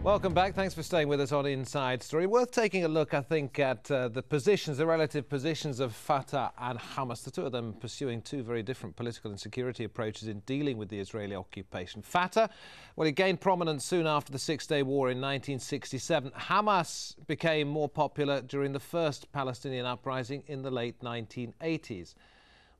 Welcome back. Thanks for staying with us on Inside Story. Worth taking a look, I think, at the relative positions of Fatah and Hamas, the two of them pursuing two very different political and security approaches in dealing with the Israeli occupation. Fatah, well, it gained prominence soon after the Six-Day War in 1967. Hamas became more popular during the first Palestinian uprising in the late 1980s.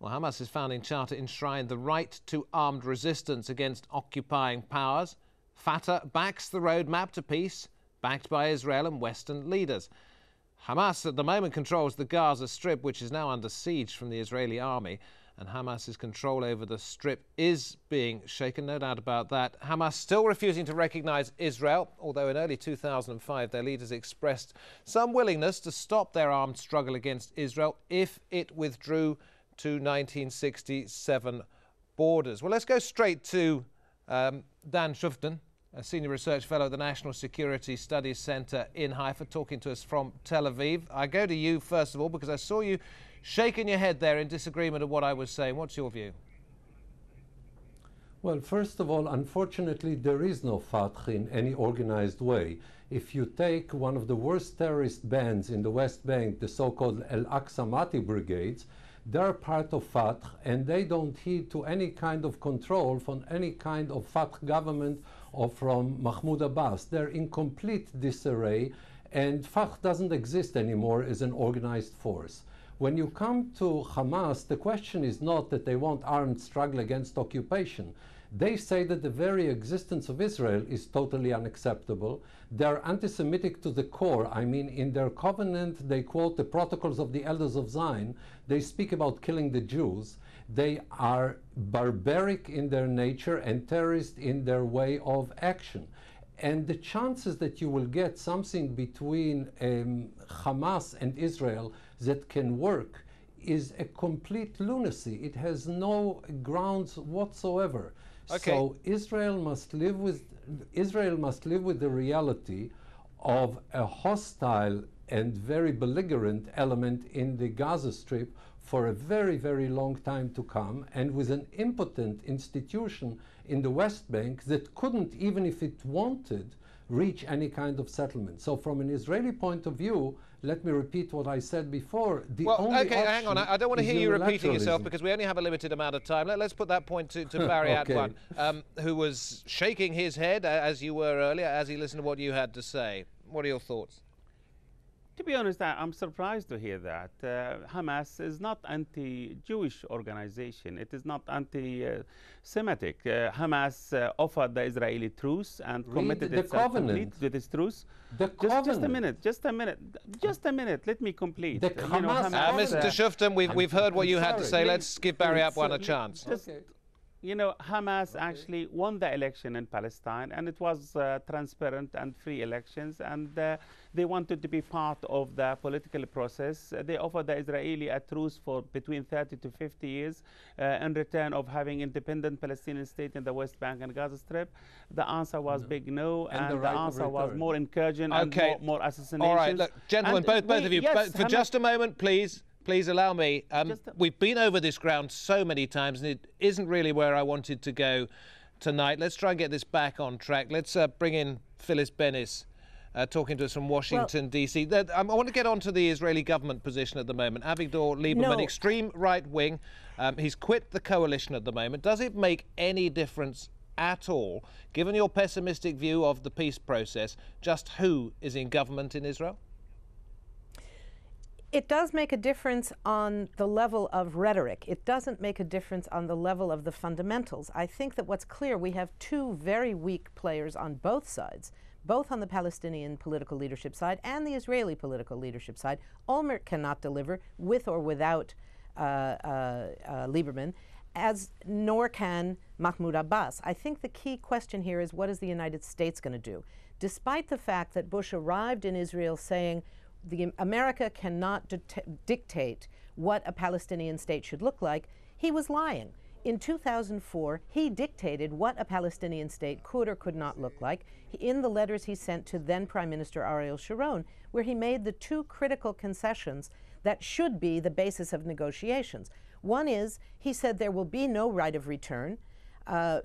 Well, Hamas's founding charter enshrined the right to armed resistance against occupying powers. Fatah backs the roadmap to peace, backed by Israel and Western leaders. Hamas at the moment controls the Gaza Strip, which is now under siege from the Israeli army, and Hamas's control over the Strip is being shaken, no doubt about that. Hamas still refusing to recognise Israel, although in early 2005 their leaders expressed some willingness to stop their armed struggle against Israel if it withdrew to 1967 borders. Well, let's go straight to Dan Shuftan, a senior research fellow at the National Security Studies Centre in Haifa, talking to us from Tel Aviv. I go to you first of all because I saw you shaking your head there in disagreement of what I was saying. What's your view? Well, first of all, unfortunately, there is no Fatah in any organized way. If you take one of the worst terrorist bands in the West Bank, the so-called Al-Aqsa Mati brigades, they're part of Fatah, and they don't heed to any kind of control from any kind of Fatah government or from Mahmoud Abbas. They're in complete disarray, and Fatah doesn't exist anymore as an organized force. When you come to Hamas, the question is not that they want armed struggle against occupation. They say that the very existence of Israel is totally unacceptable. They're anti-Semitic to the core. I mean, in their covenant, they quote the Protocols of the Elders of Zion. They speak about killing the Jews. They are barbaric in their nature and terrorist in their way of action. And the chances that you will get something between Hamas and Israel that can work is a complete lunacy. It has no grounds whatsoever. Okay. So Israel must live with the reality of a hostile and very belligerent element in the Gaza Strip for a very, very long time to come, and with an impotent institution in the West Bank that couldn't, even if it wanted, reach any kind of settlement. So from an Israeli point of view, let me repeat what I said before. Hang on. I don't want to hear you repeating yourself because we only have a limited amount of time. Let's put that point to Barry Atwan, who was shaking his head, as you were earlier, as he listened to what you had to say. What are your thoughts? To be honest, I'm surprised to hear that. Hamas is not anti-Jewish organization. It is not anti-Semitic. Hamas offered the Israeli truce and committed itself to this truce. Just a minute. Let me complete. Mr. Shuftan, we've heard what you had to say. Let's give Barry Atwan a chance. You know, Hamas actually won the election in Palestine, and it was transparent and free elections, and they wanted to be part of the political process. They offered the Israeli a truce for between 30 to 50 years in return of having independent Palestinian state in the West Bank and Gaza Strip. The answer was big no, and the answer was more incursion and more assassinations. All right, look, gentlemen, both of you, for just a moment, please. Please allow me. We've been over this ground so many times, and it isn't really where I wanted to go tonight. Let's try and get this back on track. Let's bring in Phyllis Bennis, talking to us from Washington, D.C. I want to get on to the Israeli government position at the moment. Avigdor Lieberman, extreme right wing. He's quit the coalition at the moment. Does it make any difference at all, given your pessimistic view of the peace process, just who is in government in Israel? It does make a difference on the level of rhetoric. It doesn't make a difference on the level of the fundamentals. I think that what's clear, we have two very weak players on both sides, both on the Palestinian political leadership side and the Israeli political leadership side. Olmert cannot deliver with or without Lieberman, nor can Mahmoud Abbas. I think the key question here is, what is the United States going to do? Despite the fact that Bush arrived in Israel saying, America cannot dictate what a Palestinian state should look like, he was lying. In 2004, he dictated what a Palestinian state could or could not look like in the letters he sent to then Prime Minister Ariel Sharon, where he made the two critical concessions that should be the basis of negotiations. One is, he said there will be no right of return.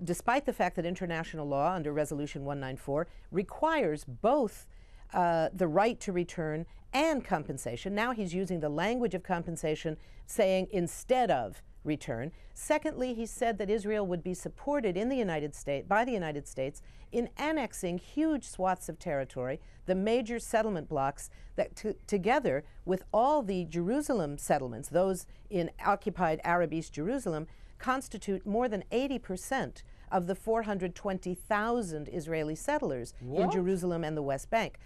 despite the fact that international law under Resolution 194 requires both the right to return and compensation. Now he's using the language of compensation, saying instead of return. Secondly, he said that Israel would be supported in the United States, by the United States, in annexing huge swaths of territory, the major settlement blocks that together with all the Jerusalem settlements, those in occupied Arab East Jerusalem, constitute more than 80% of the 420,000 Israeli settlers in Jerusalem and the West Bank.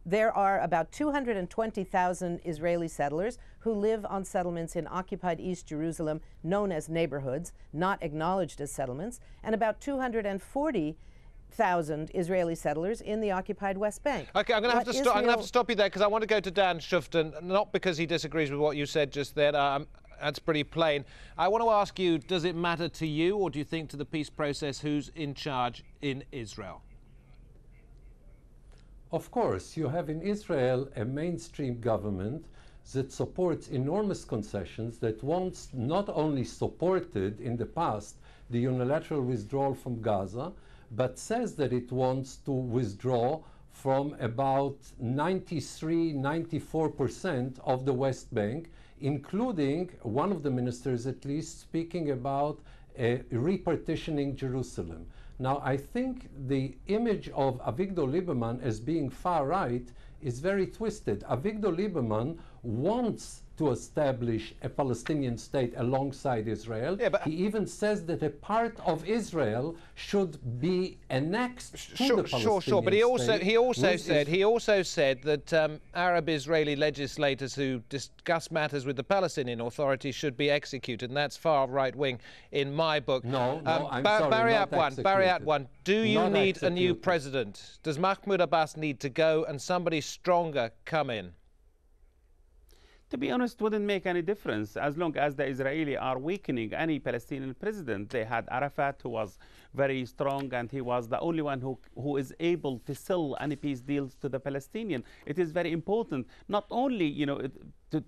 There are about 220,000 Israeli settlers who live on settlements in occupied East Jerusalem known as neighborhoods, not acknowledged as settlements, and about 240,000 Israeli settlers in the occupied West Bank. Okay, I'm going to have to stop you there because I want to go to Dan Shufton, not because he disagrees with what you said just then. That's pretty plain. I want to ask you, does it matter to you, or do you think to the peace process who's in charge in Israel? Of course, you have in Israel a mainstream government that supports enormous concessions, that once not only supported in the past the unilateral withdrawal from Gaza, but says that it wants to withdraw from about 93–94% of the West Bank, including one of the ministers at least speaking about repartitioning Jerusalem. Now, I think the image of Avigdor Lieberman as being far right is very twisted. Avigdor Lieberman wants to establish a Palestinian state alongside Israel. Yeah, he even says that a part of Israel should be annexed to the Palestinian state. But he also said that Arab Israeli legislators who discuss matters with the Palestinian Authority should be executed, and that's far right wing in my book. No, I'm sorry, Barry Atwan, do you need a new president? Does Mahmoud Abbas need to go and somebody stronger come in? To be honest, wouldn't make any difference as long as the Israelis are weakening any Palestinian president. They had Arafat, who was very strong, and he was the only one who is able to sell any peace deals to the Palestinian. It is very important, not only,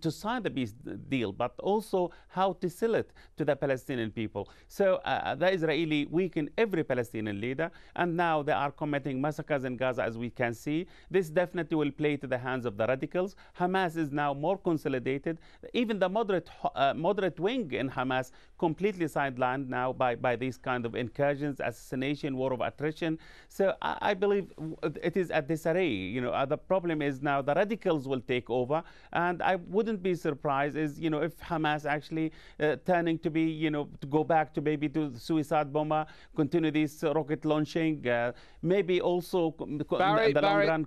to sign the peace deal, but also how to sell it to the Palestinian people. So the Israeli weakened every Palestinian leader, and now they are committing massacres in Gaza, as we can see. This definitely will play to the hands of the radicals. Hamas is now more consolidated. Even the moderate wing in Hamas completely sidelined now by these kind of incursions, assassination, war of attrition. So I believe it is at disarray. The problem is now the radicals will take over, and I wouldn't be surprised if Hamas actually turning to be, to go back to maybe to suicide bomber, continue this rocket launching, maybe also in the long run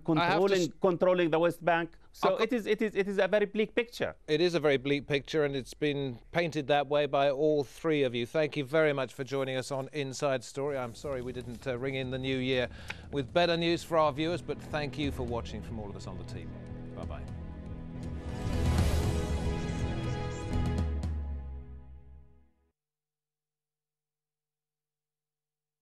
controlling the West Bank. So it is a very bleak picture. It is a very bleak picture, and it's been painted that way by all three of you. Thank you very much for joining us on Inside Story. I'm sorry we didn't ring in the new year with better news for our viewers, but thank you for watching from all of us on the team. Bye-bye.